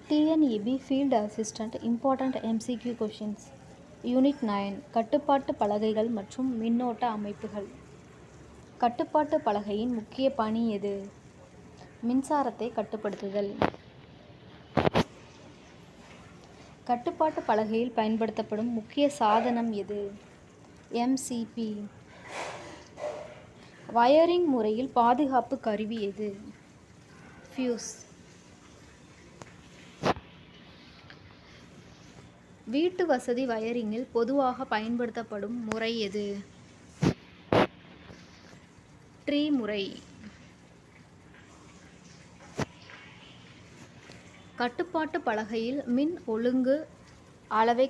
TNEB Field Assistant Important MCQ Questions unit 9 கட்டுப்பாட்டு பலகைகள் மற்றும் மின்னோட்ட அமைப்புகள். கட்டுப்பாட்டு பலகையின் முக்கிய பணி எது? மின்சாரத்தை கட்டுப்படுத்துதல். கட்டுப்பாட்டு பலகையில் பயன்படுத்தப்படும் முக்கிய சாதனம் எது? MCP. வயரிங் முறையில் பாதுகாப்பு கருவி எது? ஃபியூஸ். வீட்டு வசதி வயரிங்கில் பொதுவாக பயன்படுத்தப்படும் முறை எது? ட்ரீ முறை. கட்டுப்பாட்டு பலகையில் மின் ஒழுங்கு அளவை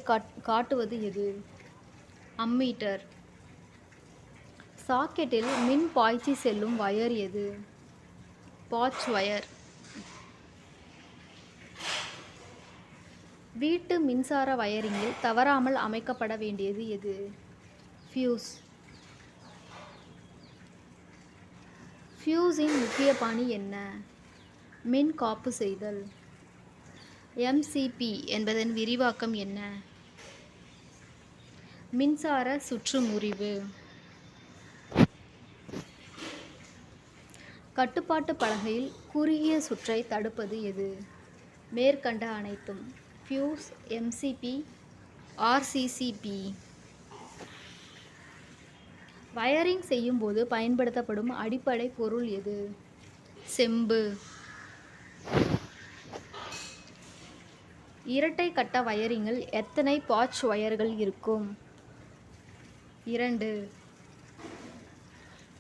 காட்டுவது எது? அம்மீட்டர். சாக்கெட்டில் மின் பாய்ச்சி செல்லும் வயர் எது? பாச் வயர். வீட்டு மின்சார வயரிங்கில் தவறாமல் அமைக்கப்பட வேண்டியது எது? ஃபியூஸ். ஃபியூஸின் முக்கிய பணி என்ன? மின் காப்பு செய்தல். MCP என்பதன் விரிவாக்கம் என்ன? மின்சார சுற்று முறிவு. கட்டுப்பாட்டு பலகையில் குறுகிய சுற்றை தடுப்பது எது? மேற்கண்ட அனைத்தும். Fuse, MCP, RCCP. வயரிங் செய்யும்போது பயன்படுத்தப்படும் அடிப்படை பொருள் எது? செம்பு. இரட்டை கட்ட வயரிங்கில் எத்தனை பாச் வயர்கள் இருக்கும்? 2.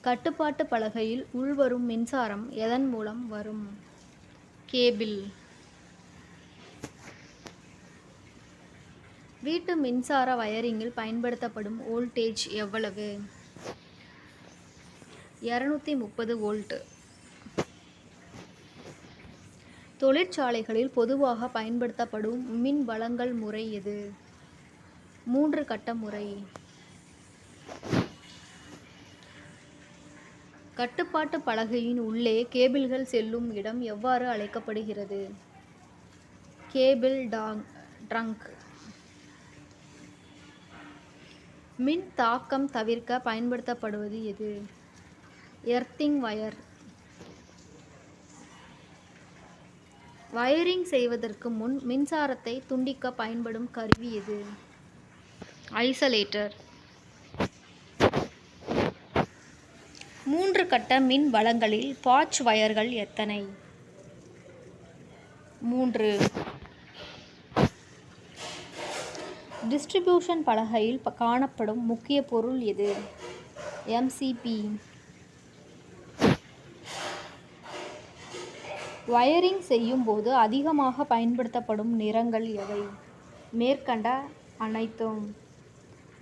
கட்டுப்பாட்டு பலகையில் உள்வரும் மின்சாரம் எதன் மூலம் வரும்? கேபிள். வீட்டு மின்சார வயரிங்கில் பயன்படுத்தப்படும் வோல்டேஜ் எவ்வளவு? 230 வோல்ட். தொழிற்சாலைகளில் பொதுவாக பயன்படுத்தப்படும் மின் வழங்கல் முறை எது? 3 கட்ட முறை. கட்டுப்பாட்டு பலகையின் உள்ளே கேபிள்கள் செல்லும் இடம் எவ்வாறு அழைக்கப்படுகிறது? Cable trunk. மின் தாக்கம் தவிர்க்க பயன்படுத்தப்படுவது எது? Earthing wire. வயரிங் செய்வதற்கு முன் மின்சாரத்தை துண்டிக்க பயன்படும் கருவி எது? ஐசோலேட்டர். 3 கட்ட மின் வழங்கலில் பாச் வயர்கள் எத்தனை? 3. டிஸ்ட்ரிபியூஷன் பலகையில் காணப்படும் முக்கிய பொருள் எது? MCP. வயரிங் செய்யும் போது அதிகமாக பயன்படுத்தப்படும் நிறங்கள் எவை? மேற்கண்ட அனைத்தும்.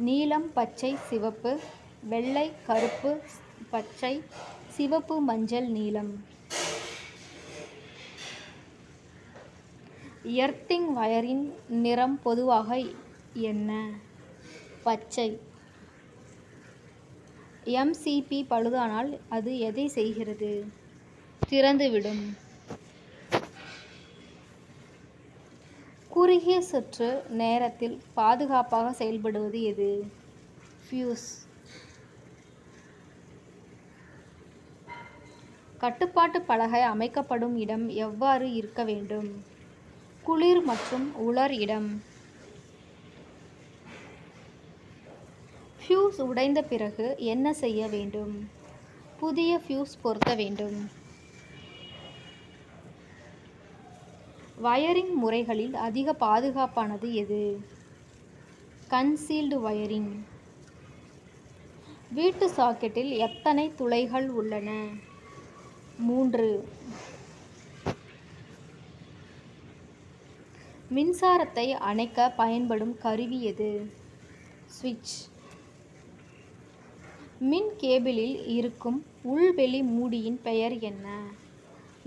நீலம், பச்சை, சிவப்பு, வெள்ளை, கருப்பு, பச்சை, சிவப்பு, மஞ்சள், நீலம். எர்த்திங் வயரின் நிறம் பொதுவாக என்ன? பச்சை. MCP பழுதானால் அது எதை செய்கிறது? திறந்துவிடும். குறுகிய சுற்று நேரத்தில் பாதுகாப்பாக செயல்படுவது எது? ஃபியூஸ். கட்டுப்பாட்டு பலகை அமைக்கப்படும் இடம் எவ்வாறு இருக்க வேண்டும்? குளிர் மற்றும் உலர் இடம். ஃபியூஸ் உடைந்த பிறகு என்ன செய்ய வேண்டும்? புதிய ஃபியூஸ் பொருத்த வேண்டும். வயரிங் முறைகளில் அதிக பாதுகாப்பானது எது? Concealed wiring. வீட்டு சாக்கெட்டில் எத்தனை துளைகள் உள்ளன? 3. மின்சாரத்தை அணைக்க பயன்படும் கருவி எது? சுவிட்ச். மின் கேபிளில் இருக்கும் உள்வெளி மூடியின் பெயர் என்ன?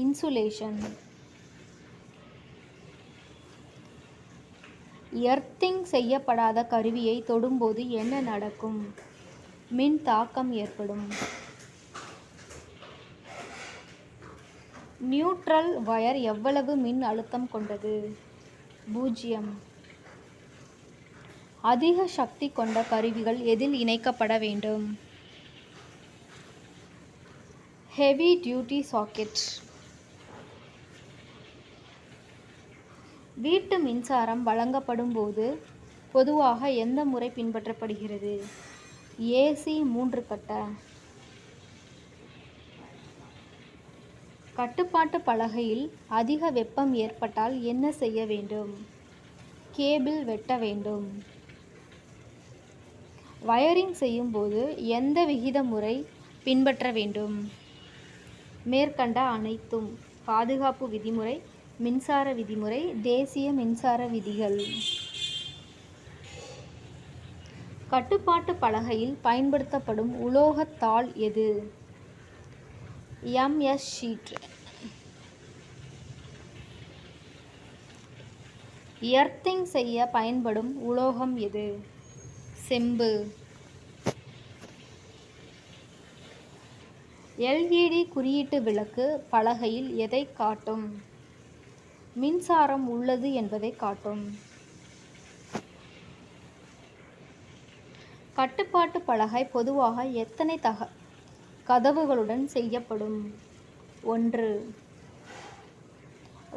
இன்சுலேஷன். எர்த்திங் செய்யப்படாத கருவியை தொடும்போது என்ன நடக்கும்? மின் தாக்கம் ஏற்படும். நியூட்ரல் வயர் எவ்வளவு மின் அழுத்தம் கொண்டது? 0. அதிக சக்தி கொண்ட கருவிகள் எதில் இணைக்கப்பட வேண்டும்? Heavy duty socket. வீட்டு மின்சாரம் வழங்கப்படும் போது பொதுவாக எந்த முறை பின்பற்றப்படுகிறது? ஏசி 3 கட்ட. கட்டுப்பாட்டு பலகையில் அதிக வெப்பம் ஏற்பட்டால் என்ன செய்ய வேண்டும்? கேபிள் வெட்ட வேண்டும். வயரிங் செய்யும்போது எந்த விகித முறை பின்பற்ற வேண்டும்? மேற்கண்ட அனைத்தும்: பாதுகாப்பு விதிமுறை, மின்சார விதிமுறை, தேசிய மின்சார விதிகள். கட்டுப்பாட்டு பலகையில் பயன்படுத்தப்படும் உலோகத் தாள் எது? MS sheet. எர்த்திங் செய்ய பயன்படும் உலோகம் எது? செம்பு. LED குறியீட்டு விளக்கு பலகையில் எதை காட்டும்? மின்சாரம் உள்ளது என்பதை காட்டும். கட்டுப்பாட்டு பலகை பொதுவாக எத்தனை கதவுகளுடன் செய்யப்படும்? 1.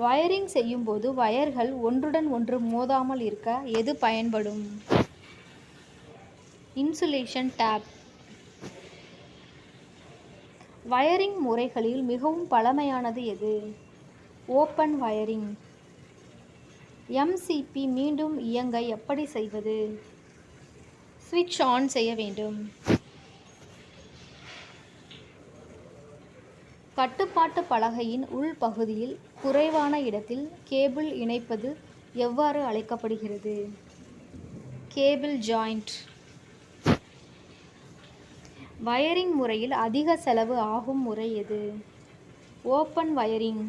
வயரிங் செய்யும்போது வயர்கள் ஒன்றுடன் ஒன்று மோதாமல் இருக்க எது பயன்படும்? Insulation tape. வயரிங் முறைகளில் மிகவும் பழமையானது எது? Open wiring. MCP மீண்டும் இயங்க எப்படி செய்வது? சுவிட்ச் ஆன் செய்ய வேண்டும். கட்டுப்பாட்டு பலகையின் உள் பகுதியில் குறைவான இடத்தில் கேபிள் இணைப்பது எவ்வாறு அழைக்கப்படுகிறது? Cable joint. வயரிங் முறையில் அதிக செலவு ஆகும் முறை எது? Open wiring.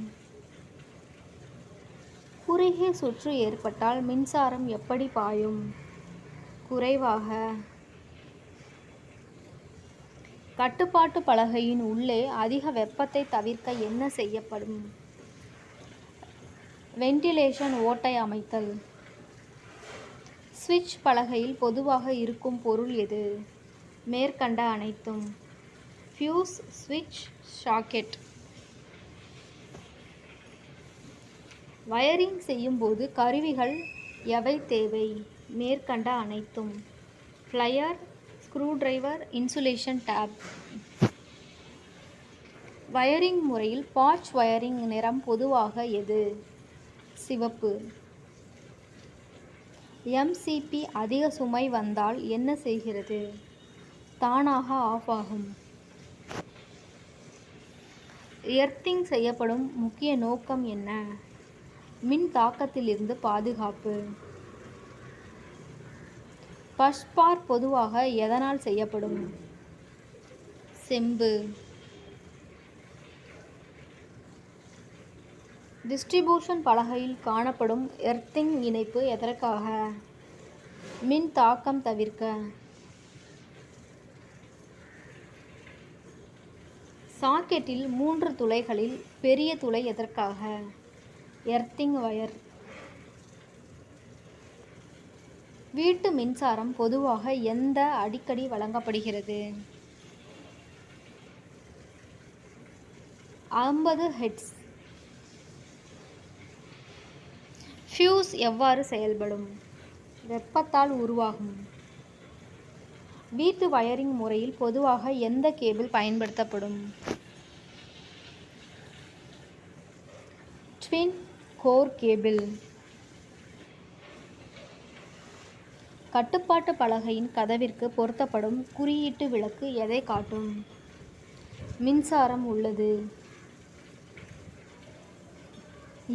குறுகிய சுற்று ஏற்பட்டால் மின்சாரம் எப்படி பாயும்? குறைவாக. கட்டுப்பாட்டு பலகையின் உள்ளே அதிக வெப்பத்தை தவிர்க்க என்ன செய்யப்படும்? வென்டிலேஷன் ஓட்டை அமைத்தல். சுவிட்ச் பலகையில் பொதுவாக இருக்கும் பொருள் எது? மேற்கண்ட அனைத்தும்: ஃபியூஸ், சுவிட்ச், சாக்கெட். வயரிங் செய்யும்போது கருவிகள் எவை தேவை? மேற்கண்ட அனைத்தும்: plier, screwdriver, insulation tape. Wiring முறையில் பாட்ச் வயரிங் நிறம் பொதுவாக எது? சிவப்பு. MCP அதிக சுமை வந்தால் என்ன செய்கிறது? தானாக ஆஃப் ஆகும். எர்த்திங் செய்யப்படும் முக்கிய நோக்கம் என்ன? மின் தாக்கத்திலிருந்து பாதுகாப்பு. பஸ்பார் பொதுவாக எதனால் செய்யப்படும்? செம்பு. டிஸ்ட்ரிபியூஷன் பலகையில் காணப்படும் எர்த்திங் இணைப்பு எதற்காக? மின் தாக்கம் தவிர்க்க. சாக்கெட்டில் 3 துளைகளில் பெரிய துளை எதற்காக? Earthing wire. வீட்டு மின்சாரம் பொதுவாக எந்த அடிக்கடி வழங்கப்படுகிறது? 50 ஹெர்ட்ஸ். ஃபியூஸ் எவ்வாறு செயல்படும்? வெப்பத்தால் உருவாகும். வீட்டு வயரிங் முறையில் பொதுவாக எந்த கேபிள் பயன்படுத்தப்படும்? Twin core cable. கட்டுப்பாட்டு பலகையின் கதவிற்கு பொருத்தப்படும் குறியீட்டு விளக்கு எதை காட்டும்? மின்சாரம் உள்ளது.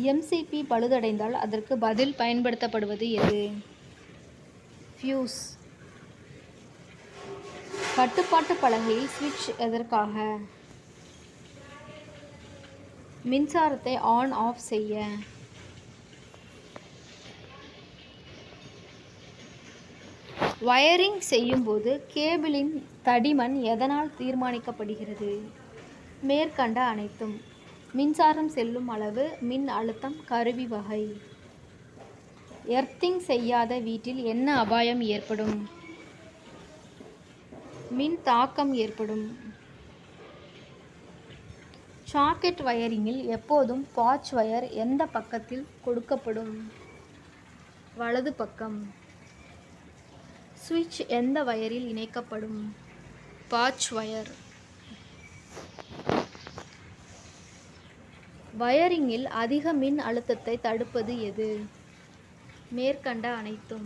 MCP பழுதடைந்தால் அதற்கு பதில் பயன்படுத்தப்படுவது எது? ஃபியூஸ். கட்டுப்பாட்டு பலகையில் சுவிட்ச் எதற்காக? மின்சாரத்தை ஆன் ஆஃப் செய்ய. வயரிங் செய்யும்போது கேபிளின் தடிமன் எதனால் தீர்மானிக்கப்படுகிறது? மேற்கண்ட அனைத்தும்: மின்சாரம் செல்லும் அளவு, மின் அழுத்தம், கருவி வகை. எர்த்திங் செய்யாத வீட்டில் என்ன அபாயம் ஏற்படும்? மின் தாக்கம் ஏற்படும். சாக்கெட் வயரிங்கில் எப்போதும் பாட்ச் வயர் எந்த பக்கத்தில் கொடுக்கப்படும்? வலது பக்கம். சுவிட்ச் எந்த வயரில் இணைக்கப்படும்? Batch wire. வயரிங்கில் அதிக மின் அழுத்தத்தை தடுப்பது எது? மேற்கண்ட அனைத்தும்.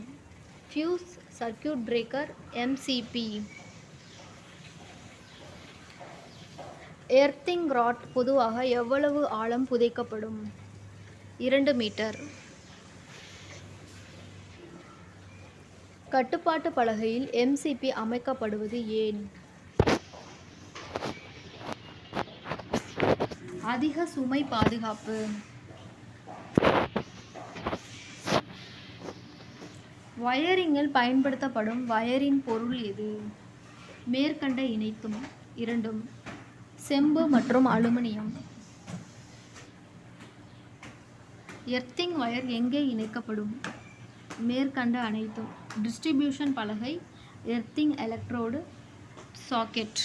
Fuse, circuit breaker, MCB. Earthing rod பொதுவாக எவ்வளவு ஆழம் புதைக்கப்படும்? 2 மீட்டர். கட்டுப்பாட்டு பலகையில் எம்சிபி அமைக்கப்படுவது ஏன்? அதிக சுமை பாதுகாப்பு. வயரிங்கில் பயன்படுத்தப்படும் வயரின் பொருள் எது? மேற்கண்ட இணைத்தும் இரண்டும். செம்பு மற்றும் அலுமினியம். எர்த்திங் வயர் எங்கே இணைக்கப்படும்? மேற்கண்ட அனைத்தும். டிஸ்ட்ரிபியூஷன் பலகை, எர்த்திங் எலக்ட்ரோடு, சாக்கெட்.